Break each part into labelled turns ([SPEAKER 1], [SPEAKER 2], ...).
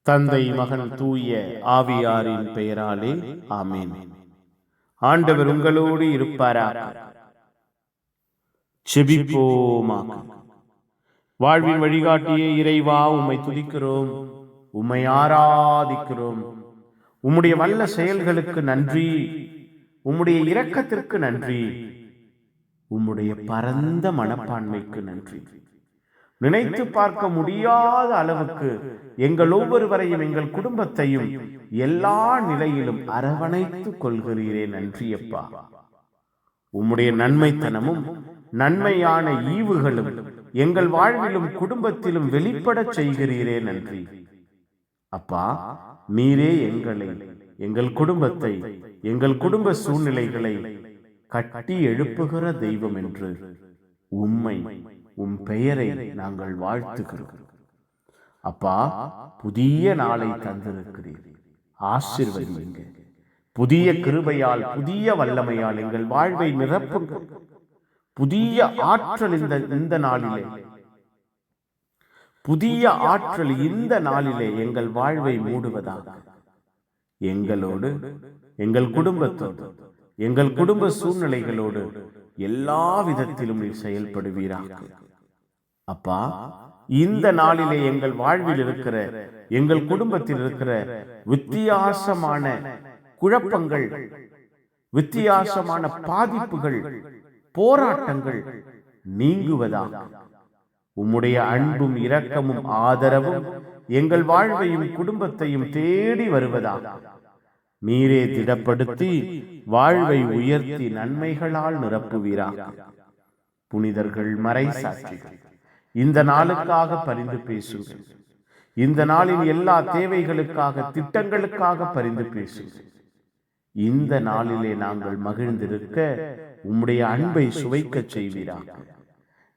[SPEAKER 1] தந்தை, மகன், தூய ஆவியாரின் பெயராலே ஆமென். ஆண்டவர் உங்களோடு இருப்பாராக. செபிப்போமாக. வாழ்வின் வழிகாட்டியே இறைவா, உம்மை துதிக்கிறோம், உம்மை ஆராதிக்கிறோம். உம்முடைய வல்ல செயல்களுக்கு நன்றி, உம்முடைய இரக்கத்திற்கு நன்றி, உம்முடைய பரந்த மனப்பான்மைக்கு நன்றி. நினைத்து பார்க்க முடியாத அளவுக்கு எங்கள் ஒவ்வொருவரையும், எங்கள் குடும்பத்தையும் எல்லா நிலையிலும் அரவணைத்துக் கொள்கிறீரே, நன்றியப்பா. உம்முடைய நன்மைத்தனமும் நன்மையான ஈவுகளும் எங்கள் வாழ்விலும் குடும்பத்திலும் வெளிப்படச் செய்கிறீரே, நன்றி அப்பா. நீரே எங்களை, எங்கள் குடும்பத்தை, எங்கள் குடும்ப சூழ்நிலைகளை கட்டி எழுப்புகிற தெய்வம் என்று உம்மை, உம் பெயரை நாங்கள் வாழ்த்துகிறோம் அப்பா. புதிய நாளை தந்திருக்கிறீர், ஆசீர்வதிங்க. புதிய கிருபையால், புதிய வல்லமையால் எங்கள் வாழ்வை நிரப்புங்கள். புதிய ஆற்றல் இந்த நாளிலே, புதிய ஆற்றல் இந்த நாளிலே எங்கள் வாழ்வை மூடுவதாக எங்களோடு, எங்கள் குடும்பத்தோடு, எங்கள் குடும்ப சூழ்நிலைகளோடு எல்லா விதத்திலும் நீர் செயல்படுவீராக அப்பா. இந்த நாளிலே எங்கள் வாழ்வில் இருக்கிற, எங்கள் குடும்பத்தில் இருக்கிற வித்தியாசமான குழப்பங்கள், வித்தியாசமான பாதிப்புகள், போராட்டங்கள் நீங்குவதாக உம்முடைய அன்பும் இரக்கமும் ஆதரவும் எங்கள் வாழ்வையும் குடும்பத்தையும் தேடி வருவதாக நீரே திடப்படுத்தி வாழ்வை உயர்த்தி நன்மைகளால் நிரப்புவீராக. புனிதர்கள், மறை சாட்சிகள், இந்த நாளுக்காக பரிந்து பேசுங்கள். இந்த நாளின் எல்லா தேவைகளுக்காக, திட்டங்களுக்காக பரிந்து பேசுங்கள். இந்த நாளிலே நாங்கள் மகிழ்ந்திருக்க உம்முடைய அன்பை சுவைக்க செய்வீராக.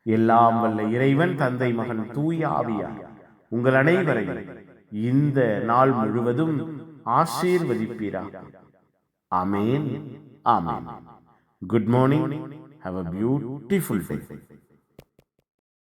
[SPEAKER 1] எல்லாம் வல்ல இறைவன், தந்தை, மகன், தூய ஆவியார் உங்கள் அனைவரையும் இந்த நாள் முழுவதும் ஆசீர்வதிப்பீராக. Amen, amen. Good morning. Have a beautiful day.